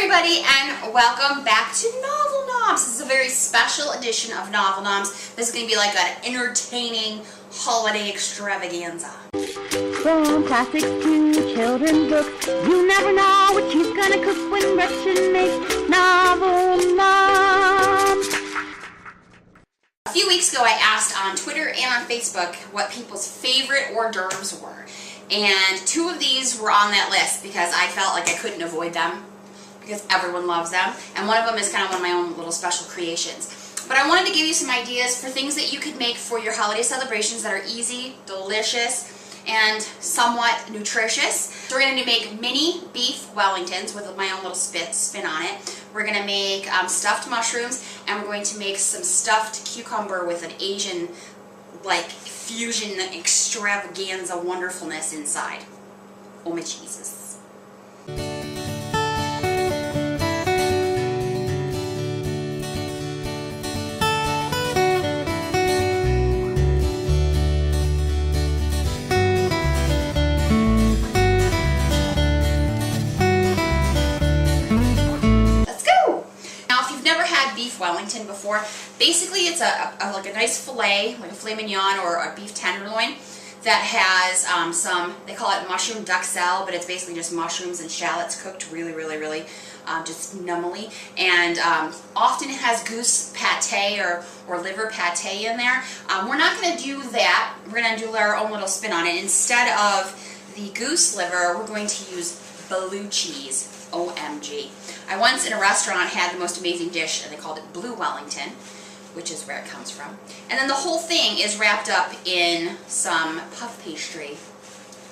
everybody, and welcome back to Novel Noms. This is a very special edition of Novel Noms. This is going to be like an entertaining holiday extravaganza. From classics to children's books, you never know what she's gonna cook when Gretchen makes Novel Noms. A few weeks ago I asked on Twitter and on Facebook what people's favorite hors d'oeuvres were. And two of these were on that list because I felt like I couldn't avoid them because everyone loves them. And one of them is kind of one of my own little special creations. But I wanted to give you some ideas for things that you could make for your holiday celebrations that are easy, delicious, and somewhat nutritious. So we're going to make mini beef Wellingtons with my own little spin on it. We're going to make stuffed mushrooms, and we're going to make some stuffed cucumber with an Asian like fusion extravaganza wonderfulness inside. Oh my Jesus. Beef Wellington before. Basically it's like a nice filet, like a filet mignon or a beef tenderloin that has some, they call it mushroom duxelle, but it's basically just mushrooms and shallots cooked really just numbly, and often it has goose pate or liver pate in there. We're not going to do that. We're going to do our own little spin on it. Instead of the goose liver, we're going to use blue cheese. OMG. I once in a restaurant had the most amazing dish and they called it Blue Wellington, which is where it comes from. And then the whole thing is wrapped up in some puff pastry.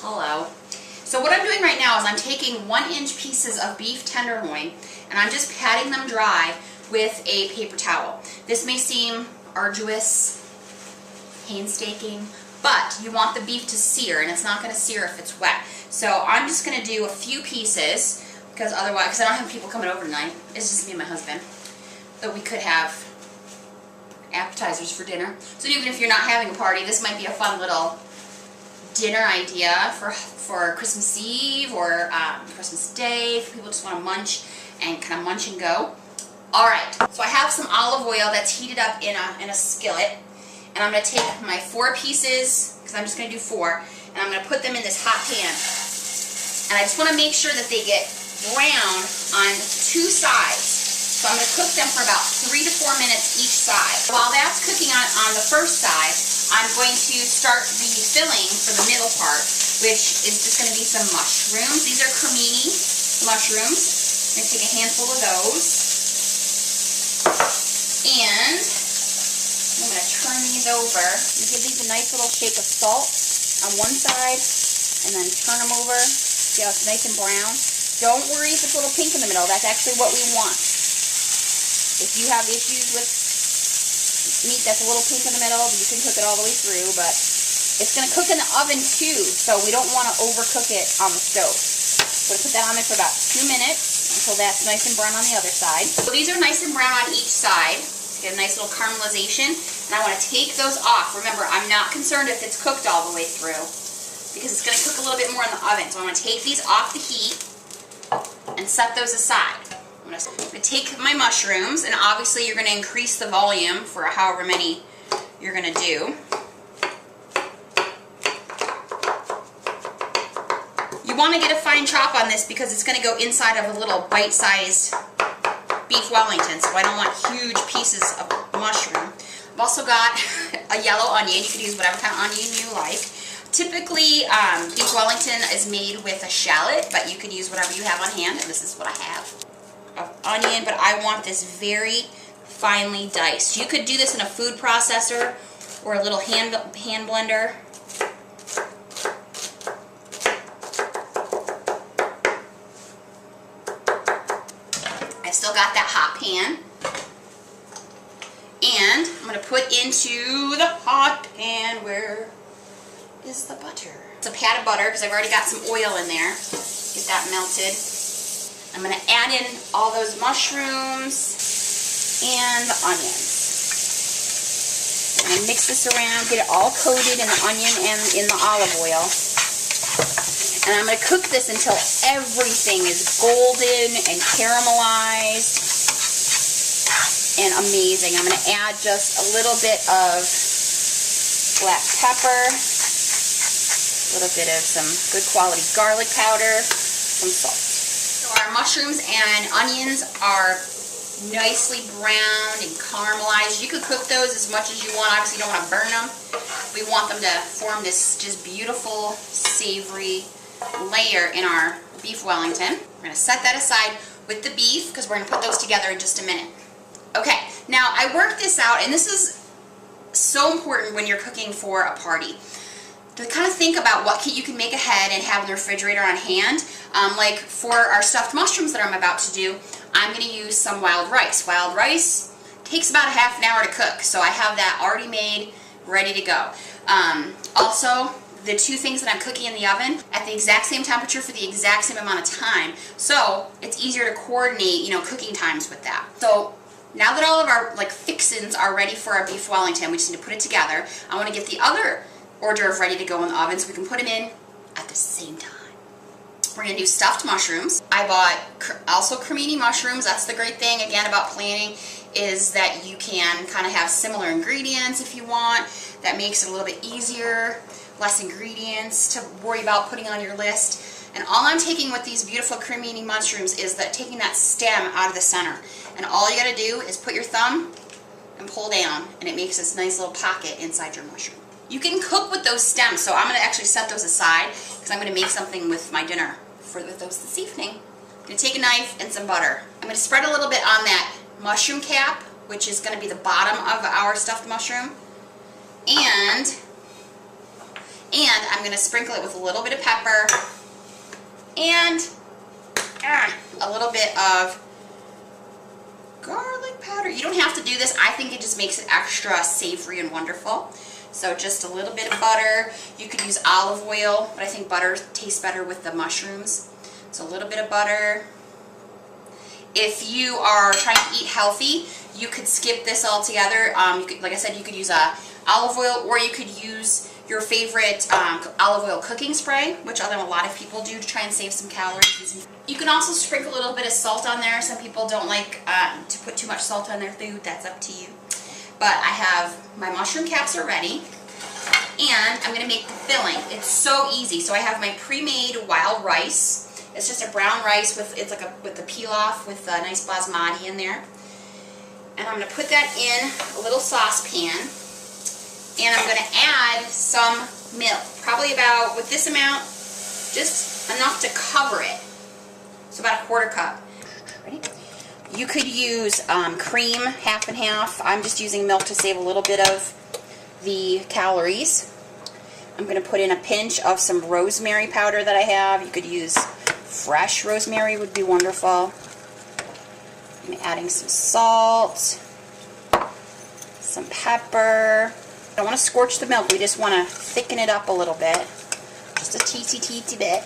Hello. So what I'm doing right now is I'm taking 1-inch pieces of beef tenderloin and I'm just patting them dry with a paper towel. This may seem arduous, painstaking, but you want the beef to sear, and it's not going to sear if it's wet. So I'm just going to do a few pieces because otherwise, I don't have people coming over tonight. It's just me and my husband. Though we could have appetizers for dinner. So even if you're not having a party, this might be a fun little dinner idea for Christmas Eve or Christmas Day, if people just want to munch and kind of munch and go. Alright, so I have some olive oil that's heated up in a skillet. And I'm going to take my 4 pieces, because I'm just going to do 4, and I'm going to put them in this hot pan. And I just want to make sure that they get brown on 2 sides. So I'm going to cook them for about 3 to 4 minutes each side. While that's cooking on the first side, I'm going to start the filling for the middle part, which is just going to be some mushrooms. These are cremini mushrooms. I'm going to take a handful of those. And I'm going to turn these over and give these a nice little shake of salt on one side and then turn them over. See how it's nice and brown? Don't worry if it's a little pink in the middle. That's actually what we want. If you have issues with meat that's a little pink in the middle, you can cook it all the way through, but it's going to cook in the oven too, so we don't want to overcook it on the stove. So I'm going to put that on there for about 2 minutes until that's nice and brown on the other side. So these are nice and brown on each side to get a nice little caramelization, and I want to take those off. Remember, I'm not concerned if it's cooked all the way through because it's going to cook a little bit more in the oven. So I'm going to take these off the heat and set those aside. I'm going to take my mushrooms, and obviously you're going to increase the volume for however many you're going to do. You want to get a fine chop on this because it's going to go inside of a little bite-sized beef Wellington, so I don't want huge pieces of mushroom. I've also got a yellow onion. You could use whatever kind of onion you like. Typically, beef Wellington is made with a shallot, but you could use whatever you have on hand, and this is what I have of onion, but I want this very finely diced. You could do this in a food processor or a little hand blender. I've still got that hot pan. And I'm going to put into the hot pan, where is the butter? It's a pat of butter because I've already got some oil in there. Get that melted. I'm going to add in all those mushrooms and the onions. I'm going to mix this around, get it all coated in the onion and in the olive oil. And I'm going to cook this until everything is golden and caramelized and amazing. I'm going to add just a little bit of black pepper, a little bit of some good quality garlic powder, some salt. So our mushrooms and onions are nicely browned and caramelized. You could cook those as much as you want. Obviously you don't want to burn them. We want them to form this just beautiful, savory layer in our beef Wellington. We're going to set that aside with the beef because we're going to put those together in just a minute. Okay, now I worked this out, and this is so important when you're cooking for a party. To kind of think about what you can make ahead and have in the refrigerator on hand. Like for our stuffed mushrooms that I'm about to do, I'm going to use some wild rice. Wild rice takes about a half an hour to cook, so I have that already made, ready to go. Also, the two things that I'm cooking in the oven at the exact same temperature for the exact same amount of time, so it's easier to coordinate, cooking times with that. So now that all of our fixins are ready for our beef Wellington, we just need to put it together. I want to get the other hors d'oeuvre ready to go in the oven so we can put them in at the same time. We're going to do stuffed mushrooms. I bought also cremini mushrooms. That's the great thing, again, about planning, is that you can kind of have similar ingredients if you want. That makes it a little bit easier, less ingredients to worry about putting on your list. And all I'm taking with these beautiful cremini mushrooms is taking that stem out of the center. And all you got to do is put your thumb and pull down, and it makes this nice little pocket inside your mushroom. You can cook with those stems, so I'm going to actually set those aside because I'm going to make something with my dinner with those this evening. I'm going to take a knife and some butter. I'm going to spread a little bit on that mushroom cap, which is going to be the bottom of our stuffed mushroom, and I'm going to sprinkle it with a little bit of pepper and a little bit of garlic powder. You don't have to do this. I think it just makes it extra savory and wonderful. So just a little bit of butter. You could use olive oil, but I think butter tastes better with the mushrooms. So a little bit of butter. If you are trying to eat healthy, you could skip this altogether. Like I said, you could use olive oil, or you could use your favorite olive oil cooking spray, which I know a lot of people do to try and save some calories. You can also sprinkle a little bit of salt on there. Some people don't like to put too much salt on their food. That's up to you. But I have my mushroom caps are ready, and I'm going to make the filling. It's so easy. So I have my pre-made wild rice. It's just a brown rice with the pilaf with a nice basmati in there. And I'm going to put that in a little saucepan, and I'm going to add some milk, probably about, with this amount, just enough to cover it. So about a quarter cup. Ready? You could use cream, half and half. I'm just using milk to save a little bit of the calories. I'm going to put in a pinch of some rosemary powder that I have. You could use fresh rosemary, would be wonderful. I'm adding some salt, some pepper. I don't want to scorch the milk. We just want to thicken it up a little bit. Just a teensy bit.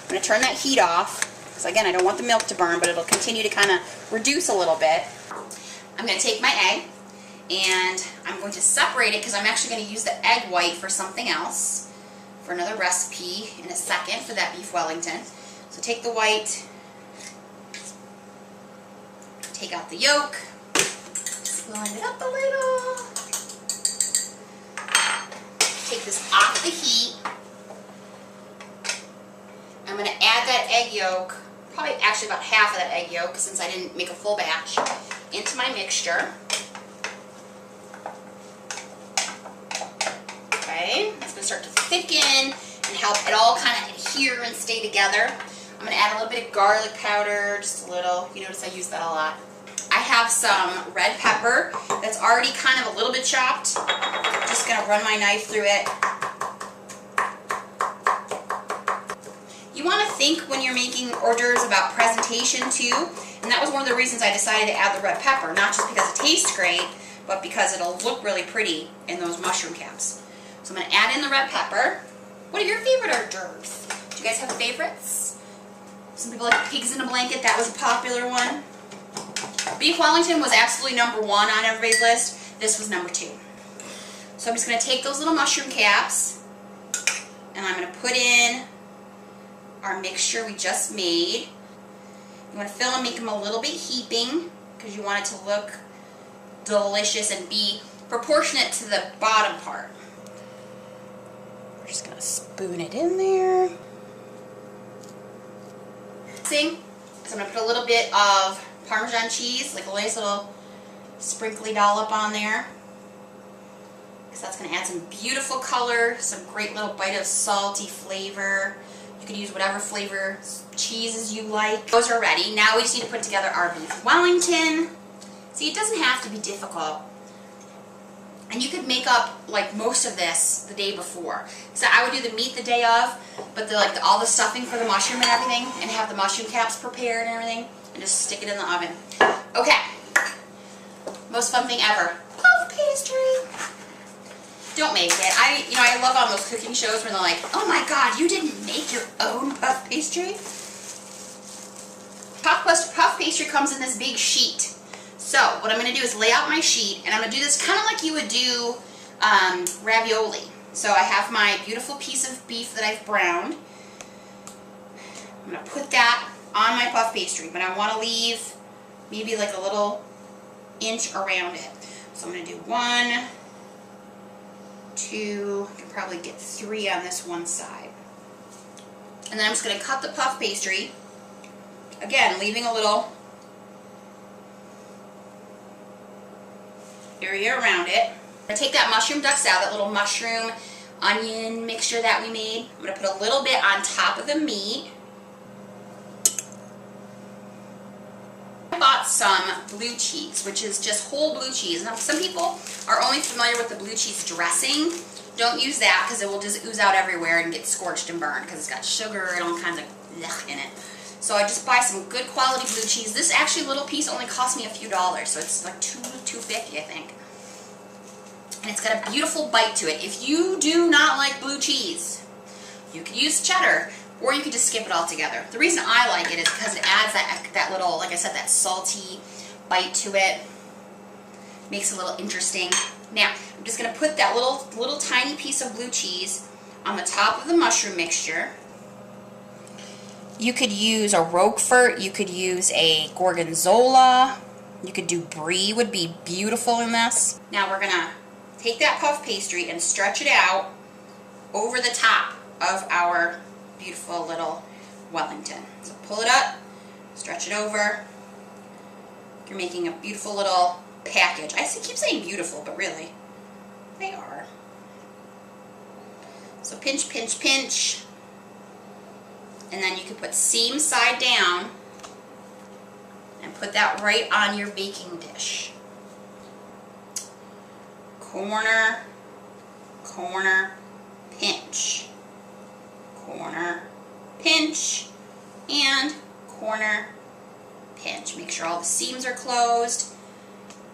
I'm going to turn that heat off. So again, I don't want the milk to burn, but it'll continue to kind of reduce a little bit. I'm going to take my egg, and I'm going to separate it because I'm actually going to use the egg white for something else, for another recipe in a second for that beef Wellington. So take the white, take out the yolk, blend it up a little, take this off the heat. I'm going to add that egg yolk, probably actually about half of that egg yolk since I didn't make a full batch, into my mixture. Okay, it's going to start to thicken and help it all kind of adhere and stay together. I'm going to add a little bit of garlic powder, just a little. You notice I use that a lot. I have some red pepper that's already kind of a little bit chopped. I'm just going to run my knife through it. You want to think when you're making hors d'oeuvres about presentation too, and that was one of the reasons I decided to add the red pepper, not just because it tastes great, but because it'll look really pretty in those mushroom caps. So I'm going to add in the red pepper. What are your favorite hors d'oeuvres? Do you guys have favorites? Some people like pigs in a blanket. That was a popular one. Beef Wellington was absolutely #1 on everybody's list. This was #2. So I'm just going to take those little mushroom caps, and I'm going to put in our mixture we just made. You want to fill and make them a little bit heaping because you want it to look delicious and be proportionate to the bottom part. We're just going to spoon it in there. So I'm going to put a little bit of Parmesan cheese, like a nice little sprinkly dollop on there. Because that's going to add some beautiful color, some great little bite of salty flavor. You could use whatever flavor cheeses you like. Those are ready. Now we just need to put together our beef Wellington. See, it doesn't have to be difficult. And you could make up like most of this the day before. So I would do the meat the day of, but all the stuffing for the mushroom and everything, and have the mushroom caps prepared and everything, and just stick it in the oven. Okay. Most fun thing ever. Puff pastry. Don't make it. I love on those cooking shows where they're like, oh my god, you didn't make your own puff pastry? Puff pastry comes in this big sheet. So what I'm going to do is lay out my sheet, and I'm going to do this kind of like you would do ravioli. So I have my beautiful piece of beef that I've browned. I'm going to put that on my puff pastry, but I want to leave maybe like a little inch around it. So I'm going to do 1, 2, I can probably get 3 on this one side. And then I'm just going to cut the puff pastry, again leaving a little area around it. I'm going to take that mushroom duxelle, that little mushroom onion mixture that we made. I'm going to put a little bit on top of the meat. I bought some blue cheese, which is just whole blue cheese. Now, some people are only familiar with the blue cheese dressing. Don't use that because it will just ooze out everywhere and get scorched and burned because it's got sugar and all kinds of yuck in it. So I just buy some good quality blue cheese. This actually little piece only cost me a few dollars, so it's like $2.50 I think. And it's got a beautiful bite to it. If you do not like blue cheese, you could use cheddar, or you could just skip it all together. The reason I like it is because it adds that little, like I said, that salty bite to it. Makes it a little interesting. Now, I'm just going to put that little tiny piece of blue cheese on the top of the mushroom mixture. You could use a Roquefort, you could use a Gorgonzola, you could do Brie, would be beautiful in this. Now we're going to take that puff pastry and stretch it out over the top of our beautiful little Wellington. So pull it up, stretch it over. You're making a beautiful little package. I keep saying beautiful, but really, they are. So pinch, pinch, pinch. And then you can put seam side down and put that right on your baking dish. Corner, corner, pinch. Corner, pinch, and corner, pinch. Make sure all the seams are closed.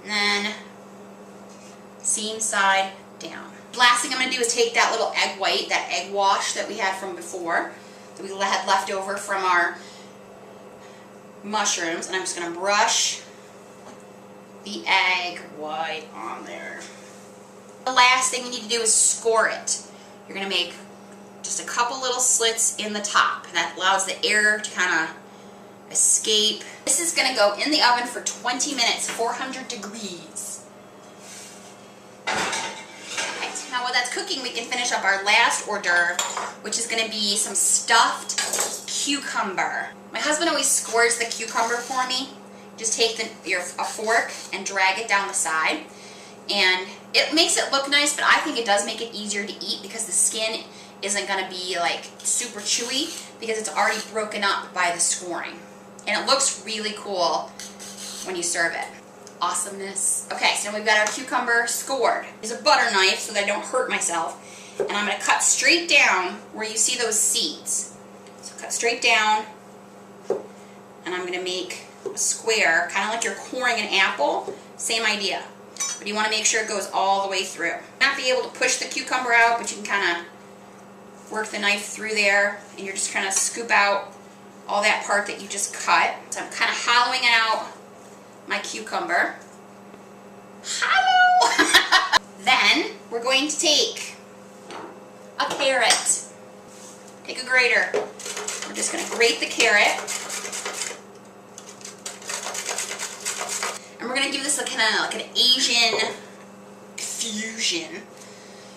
And then seam side down. Last thing I'm going to do is take that little egg white, that egg wash that we had from before, that we had left over from our mushrooms, and I'm just going to brush the egg white on there. The last thing we need to do is score it. You're going to make just a couple little slits in the top, and that allows the air to kind of escape. This is going to go in the oven for 20 minutes, 400 degrees. Right, now while that's cooking, we can finish up our last hors d'oeuvre, which is going to be some stuffed cucumber. My husband always scores the cucumber for me. Just take a fork and drag it down the side. And it makes it look nice, but I think it does make it easier to eat because the skin isn't going to be like super chewy because it's already broken up by the scoring. And it looks really cool when you serve it. Awesomeness. Okay, so we've got our cucumber scored. Use a butter knife so that I don't hurt myself. And I'm going to cut straight down where you see those seeds. So cut straight down. And I'm going to make a square, kind of like you're coring an apple. Same idea. But you want to make sure it goes all the way through. Not be able to push the cucumber out, but you can kind of work the knife through there, and you're just kind of scoop out all that part that you just cut. So I'm kind of hollowing out my cucumber. Hollow! Then we're going to take a carrot. Take a grater. just going to grate the carrot. And we're going to give this a kind of like an Asian fusion.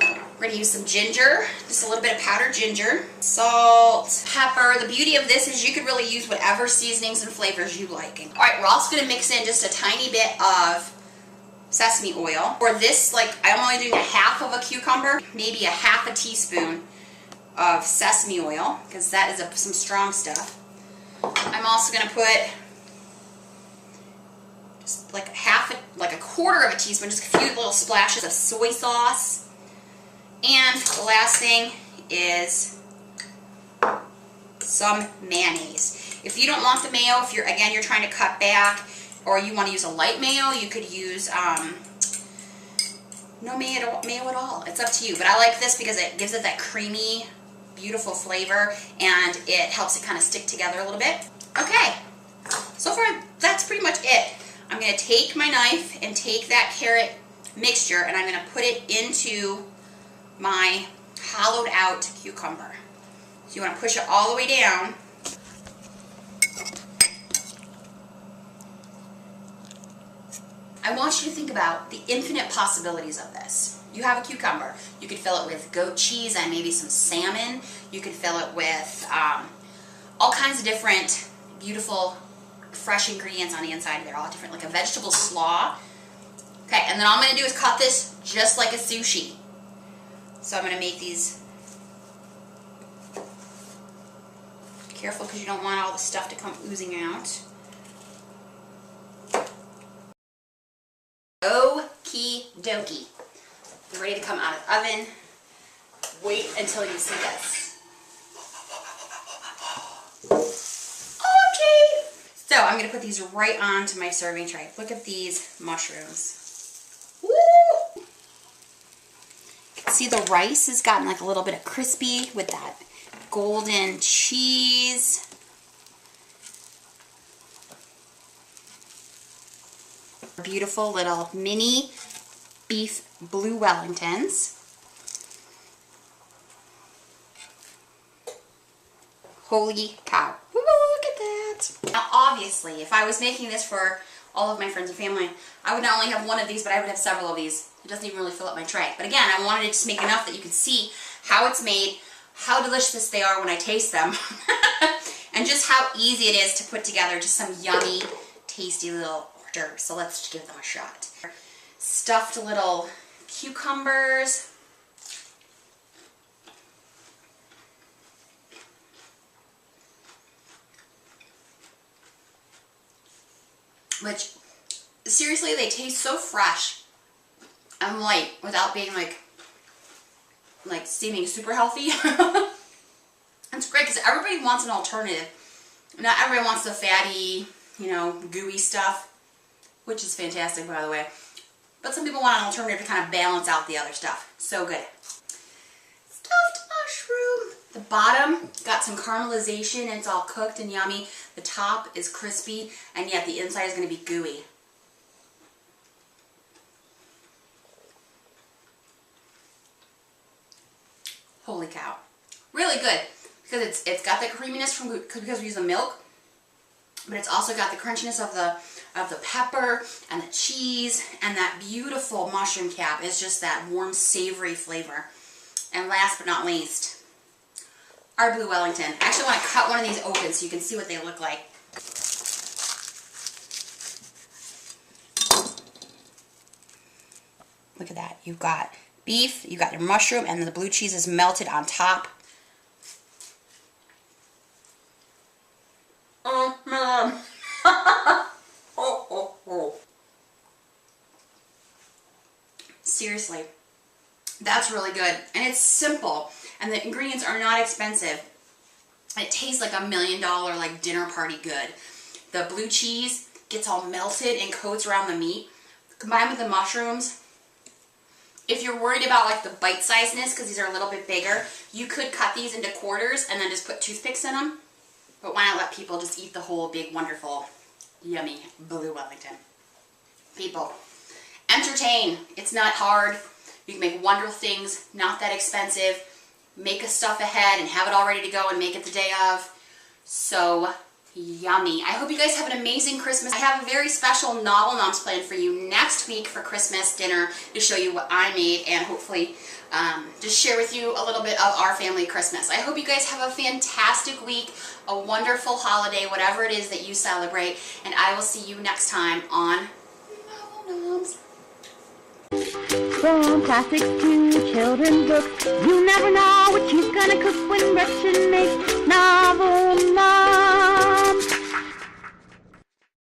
We're going to use some ginger, just a little bit of powdered ginger, salt, pepper. The beauty of this is you could really use whatever seasonings and flavors you like. All right, we're also going to mix in just a tiny bit of sesame oil. For this, like, I'm only doing a half of a cucumber, maybe a half a teaspoon of sesame oil, because that is some strong stuff. I'm also going to put just like a quarter of a teaspoon, just a few little splashes of soy sauce. And the last thing is some mayonnaise. If you don't want the mayo, if you're trying to cut back, or you want to use a light mayo, you could use no mayo at all. It's up to you. But I like this because it gives it that creamy, beautiful flavor, and it helps it kind of stick together a little bit. Okay, so far that's pretty much it. I'm going to take my knife and take that carrot mixture, and I'm going to put it into my hollowed out cucumber. So you want to push it all the way down. I want you to think about the infinite possibilities of this. You have a cucumber. You could fill it with goat cheese and maybe some salmon. You could fill it with all kinds of different beautiful fresh ingredients on the inside of there, all different, like a vegetable slaw. Okay, and then all I'm going to do is cut this just like a sushi. So I'm going to make these, be careful because you don't want all the stuff to come oozing out. Okie dokie. They're ready to come out of the oven. Wait until you see this. Okay. So I'm going to put these right onto my serving tray. Look at these mushrooms. Woo! See, the rice has gotten like a little bit of crispy with that golden cheese. Beautiful little mini beef blue Wellingtons. Holy cow. Ooh, look at that. Now obviously, if I was making this for all of my friends and family, I would not only have one of these, but I would have several of these. It doesn't even really fill up my tray. But again, I wanted to just make enough that you could see how it's made, how delicious they are when I taste them, and just how easy it is to put together just some yummy, tasty little hors d'oeuvres. So let's give them a shot. Stuffed little cucumbers. Which, seriously, they taste so fresh and light without being like seeming super healthy. It's great because everybody wants an alternative. Not everybody wants the fatty, gooey stuff, which is fantastic, by the way. But some people want an alternative to kind of balance out the other stuff. So good. Stuffed mushroom. The bottom got some caramelization and it's all cooked and yummy. The top is crispy and yet the inside is going to be gooey. Holy cow. Really good because it's got the creaminess because we use the milk, but it's also got the crunchiness of the pepper and the cheese, and that beautiful mushroom cap is just that warm, savory flavor. And last but not least, our blue Wellington. I actually want to cut one of these open so you can see what they look like. Look at that. You've got beef, you've got your mushroom, and the blue cheese is melted on top. Oh, man. Oh. Seriously, that's really good. And it's simple, and the ingredients are not expensive. It tastes like $1 million like dinner party good. The blue cheese gets all melted and coats around the meat. Combined with the mushrooms, if you're worried about like the bite-sizedness, because these are a little bit bigger, you could cut these into quarters and then just put toothpicks in them. But why not let people just eat the whole big, wonderful, yummy blue Wellington? People, entertain. It's not hard. You can make wonderful things, not that expensive. Make a stuff ahead and have it all ready to go and make it the day of. so yummy. I hope you guys have an amazing Christmas. I have a very special novel noms planned for you next week for Christmas dinner to show you what I made and hopefully just share with you a little bit of our family Christmas. I hope you guys have a fantastic week, a wonderful holiday, whatever it is that you celebrate, and I will see you next time on Novel Noms. From classics to children's books, you never know what she's gonna cook when Gretchen makes novel moms.